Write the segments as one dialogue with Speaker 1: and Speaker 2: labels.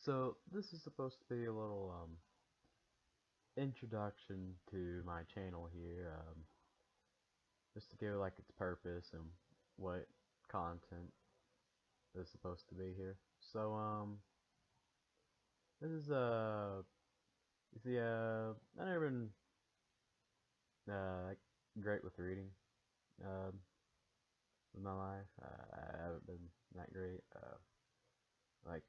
Speaker 1: So this is supposed to be a little introduction to my channel here, just to give like its purpose and what content is supposed to be here. So this is you see I've never been like, great with reading in my life. I haven't been that great. Like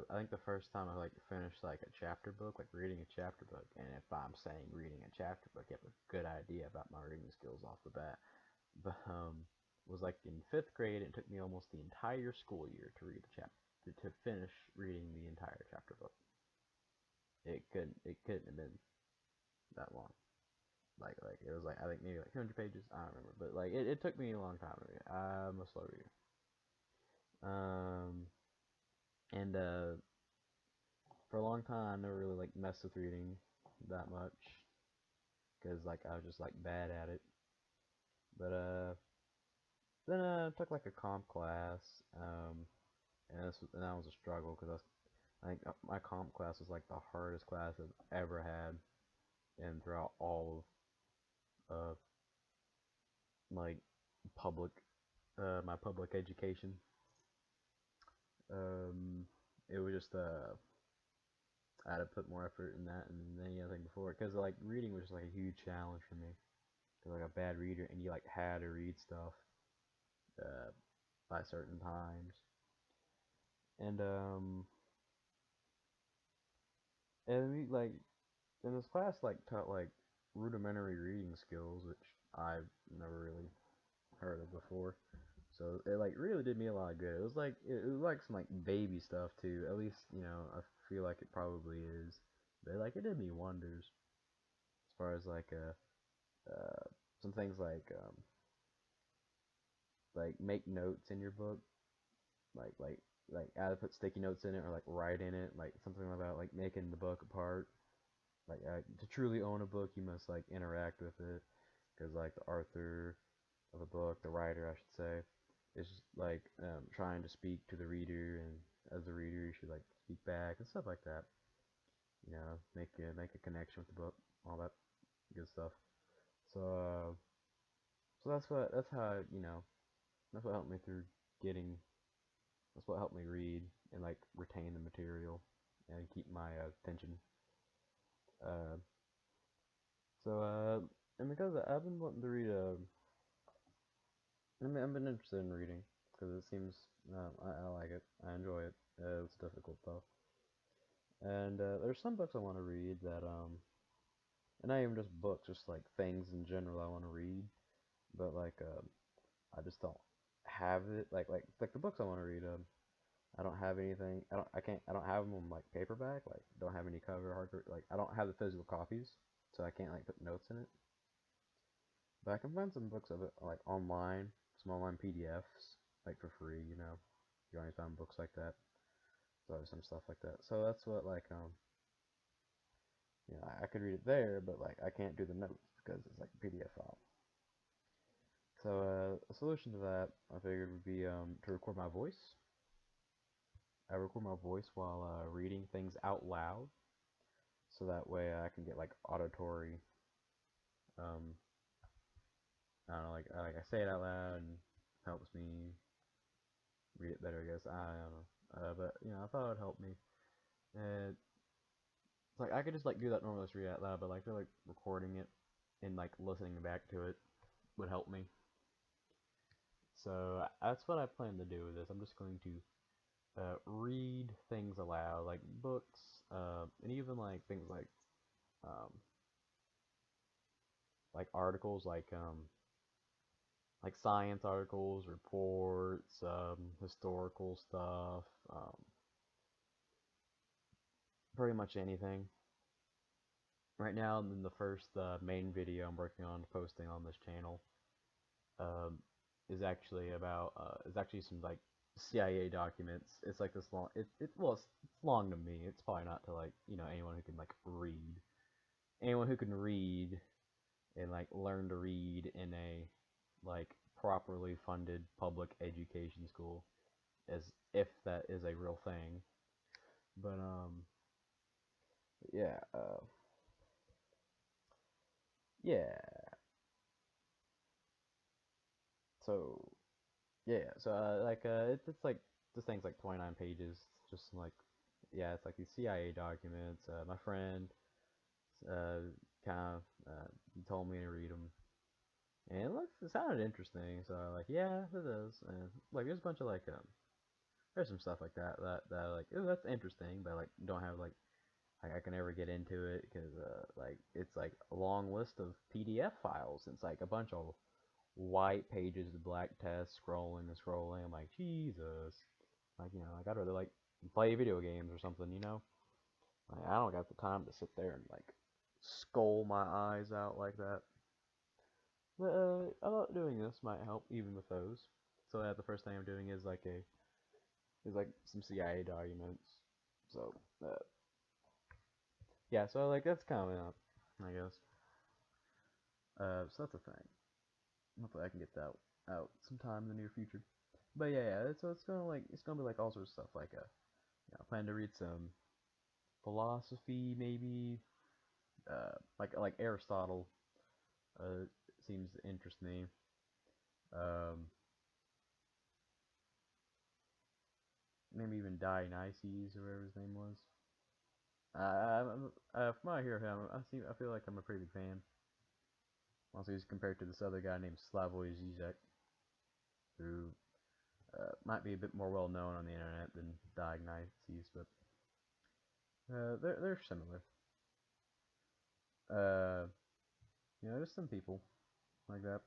Speaker 1: I think the first time I like finished like a chapter book, like reading a chapter book, and if I'm saying reading a chapter book, you have a good idea about my reading skills off the bat. But was like in fifth grade. It took me almost the entire school year to read a chapter to finish reading the entire chapter book. It couldn't have been that long. Like it was like I think maybe like 200 pages. I don't remember, but like it took me a long time to read. I'm a slow reader. Um, and for a long time, I never really like messed with reading that much because like I was just like bad at it. But then I took like a comp class, and that was a struggle because I think my comp class was like the hardest class I've ever had, and throughout all of like public my public education. Um, it was just I had to put more effort in that than any other thing before because like reading was just like a huge challenge for me. Cause like a bad reader and you like had to read stuff uh, by certain times, and like in this class like taught like rudimentary reading skills which I've never really heard of before. So it like really did me a lot of good. It was like some like baby stuff too. At least I feel like it probably is. But like it did me wonders as far as some things like make notes in your book, like like like either put sticky notes in it or like write in it, like something about like making the book apart. Like to truly own a book, you must like interact with it, because like the author of the book, the writer, I should say, is like trying to speak to the reader, and as the reader, you should like speak back and stuff like that. Make a connection with the book, all that good stuff. So so that's how that's what helped me through getting. That's what helped me read and like retain the material and keep my attention. Uh, and because I've been wanting to read I've been interested in reading because it seems I like it. I enjoy it. It's difficult though. And there's some books I want to read that and not even just books, just like things in general I want to read. But like I just don't have it. Like the books I want to read. I don't have anything. I don't have them on like paperback. Like don't have any cover hardcover. Like I don't have the physical copies, so I can't like put notes in it. But I can find some books of it like online, some online PDFs, like for free. You always find books like that. So some stuff like that. So that's what like I could read it there, but like I can't do the notes because it's like a PDF file. So a solution to that I figured would be to record my voice. I record my voice while reading things out loud, so that way I can get like auditory. Um, I don't know, like I say it out loud and it helps me read it better. I guess I don't know, but I thought it would help me. And it's like I could just like do that normally, just read it out loud, but like I feel like recording it and like listening back to it would help me. So that's what I plan to do with this. I'm just going to read things aloud, like books, and even like things um, like articles, like science articles, reports, historical stuff, pretty much anything. Right now, in the first main video I'm working on posting on this channel, um, is actually some like CIA documents. It's like this long. It's long to me. It's probably not to like anyone who can like read. Anyone who can read and like learn to read in a like properly funded public education school, as if that is a real thing. But yeah, yeah. So yeah, so it's like this thing's like 29 pages, just like yeah, it's like these CIA documents. My friend uh kind of told me to read them, and it sounded interesting. So I'm like, yeah, it is. And like, there's a bunch of like there's some stuff like that like, oh, that's interesting, but like don't have like I can never get into it because like it's like a long list of PDF files. It's like a bunch of white pages of black text scrolling and scrolling. I'm like, Jesus. Like, like I'd rather like play video games or something, Like I don't got the time to sit there and like skull my eyes out like that. But I thought doing this might help even with those. So the first thing I'm doing is like some CIA documents. So yeah, so like that's coming up, I guess. So that's a thing. Hopefully I can get that out sometime in the near future. But yeah, so it's gonna be like all sorts of stuff like I plan to read some philosophy maybe, like Aristotle seems to interest me. Um, Maybe even Dionysius or whatever his name was. From what I hear of him, I feel like I'm a pretty big fan. Also, he's compared to this other guy named Slavoj Žižek, who might be a bit more well known on the internet than Dionysius, but they're similar. Uh, there's some people like that.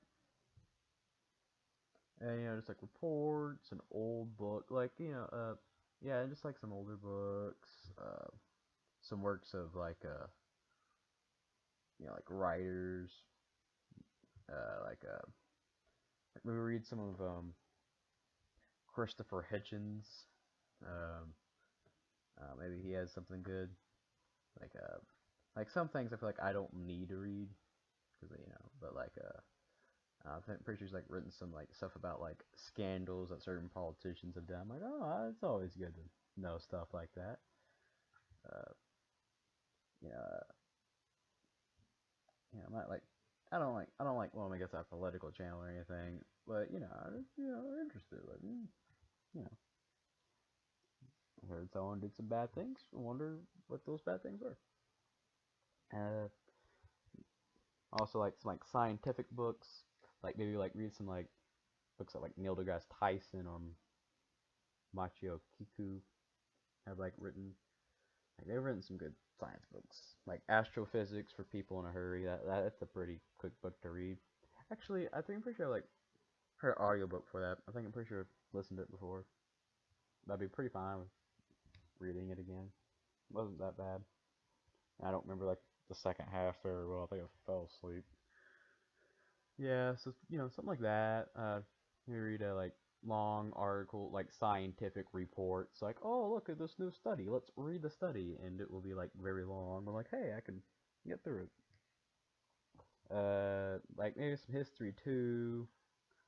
Speaker 1: And just like reports and old book, like yeah, just like some older books, some works of like writers, like maybe read some of Christopher Hitchens. Um, Maybe he has something good. Like like some things I feel like I don't need to read because but like I'm pretty sure he's like written some like stuff about like scandals that certain politicians have done. I'm like, oh, it's always good to know stuff like that. Uh, yeah, I'm not like I don't like well, I guess a political channel or anything, but I'm just, interested. Like, you know, I heard someone did some bad things. I wonder what those bad things were. Uh, Also like some like scientific books, like maybe like read some like books that like Neil deGrasse Tyson or Machio Kiku have like written. Like they've written some good science books, like Astrophysics for People in a Hurry. That's a pretty quick book to read. Actually, I'm pretty sure I like heard an audiobook for that. I think I'm pretty sure I've listened to it before. That'd be pretty fine with reading it again. It wasn't that bad. I don't remember like the second half very well. I think I fell asleep. Yeah, so something like that. You read a like long article, like scientific reports, like, oh, look at this new study. Let's read the study, and it will be like very long. I'm like, hey, I can get through it. Like maybe some history too.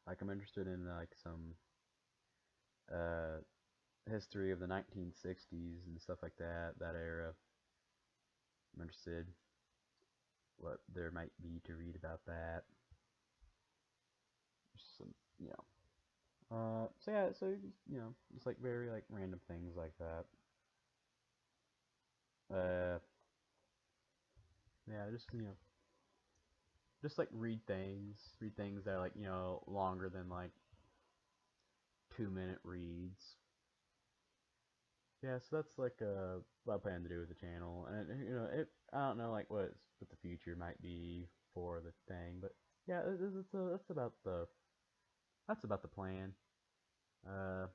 Speaker 1: Like I'm interested in like some uh history of the 1960s and stuff like that, that era. I'm interested what there might be to read about that. Some, you know, so yeah, so just like very like random things like that. Uh, yeah, just like read things that are like longer than like 2 minute reads. Yeah, so that's like what I plan to do with the channel, and I don't know like what the future might be for the thing, but yeah, that's about the plan. Uh,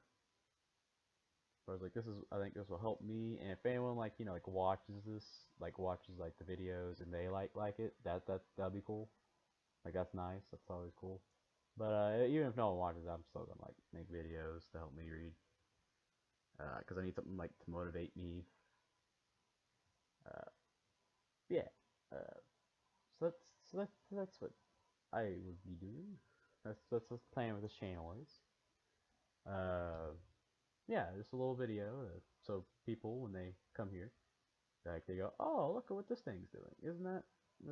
Speaker 1: I was like, I think this will help me, and if anyone like like watches this, like watches like the videos and they like it, that'd be cool. Like that's nice. That's always cool. But even if no one watches, I'm still gonna like make videos to help me read, because I need something like to motivate me. Uh, yeah. Uh, so that's what I would be doing. That's the plan with this channel is. Yeah, just a little video, so people when they come here, like they go, oh, look at what this thing's doing. Isn't that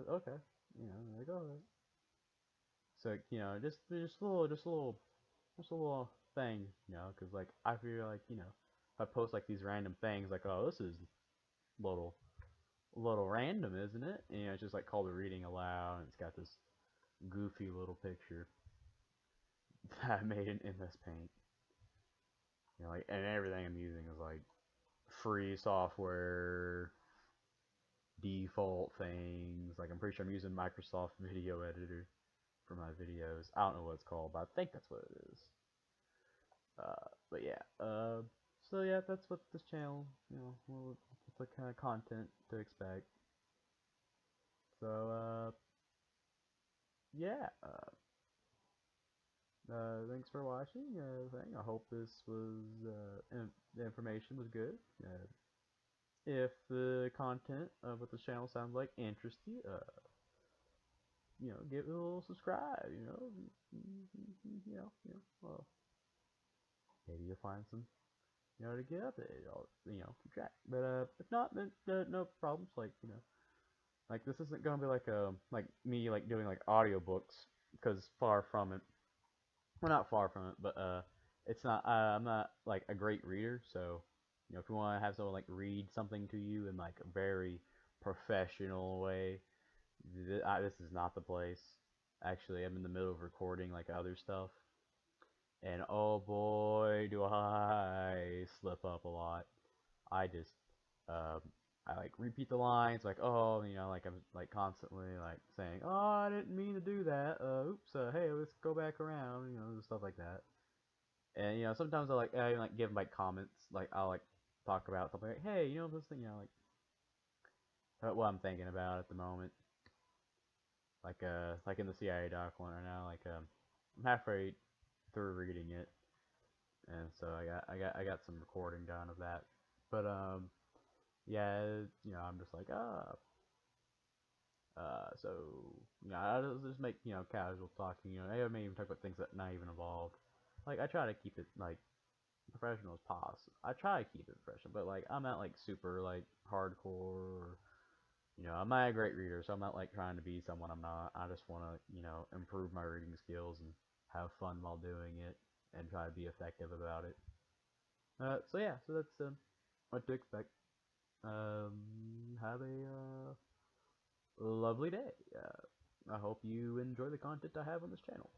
Speaker 1: okay? You know, like, oh. So you know, just a little thing, you know, because like I feel like, you know, if I post like these random things, like, oh, this is little little random, isn't it? And, you know, it's just like called a reading aloud, and it's got this goofy little picture that I made in MS Paint. You know, like, and everything I'm using is like free software, default things. Like, I'm pretty sure I'm using Microsoft Video Editor for my videos. I don't know what it's called, but I think that's what it is. But yeah, so yeah, that's what this channel, you know, what the kind of content to expect. So, yeah, thanks for watching. I hope this was, the information was good. If the content of what the channel sounds like interests you, you know, give it a little subscribe. Well, maybe you'll find some, you know, to get updated. You know, keep track. But if not, then no problems. Like, you know, like this isn't gonna be like like me like doing like audiobooks, because far from it. Well, not far from it, but it's not. I'm not like a great reader, so you know, if you want to have someone like read something to you in like a very professional way, this is not the place. Actually, I'm in the middle of recording like other stuff, and oh boy, do I slip up a lot. I just, um, I like repeat the lines, like, oh, you know, like I'm like constantly like saying, oh, I didn't mean to do that. Oops. Hey, let's go back around. You know, stuff like that. And you know, sometimes I like give like comments, like I'll like talk about something like, hey, you know this thing, you know, like what I'm thinking about at the moment, like in the CIA document right now, like I'm halfway through reading it, and so I got some recording done of that, but yeah, you know, I'm just like so you know, I just make, you know, casual talking, you know, I may even talk about things that not even involved, like I try to keep it like professional as possible. I try to keep it professional, but like I'm not like super like hardcore. Or, you know, I'm not a great reader, so I'm not like trying to be someone I'm not. I just want to, you know, improve my reading skills and have fun while doing it and try to be effective about it. So yeah, so that's what to expect. Have a lovely day. I hope you enjoy the content I have on this channel.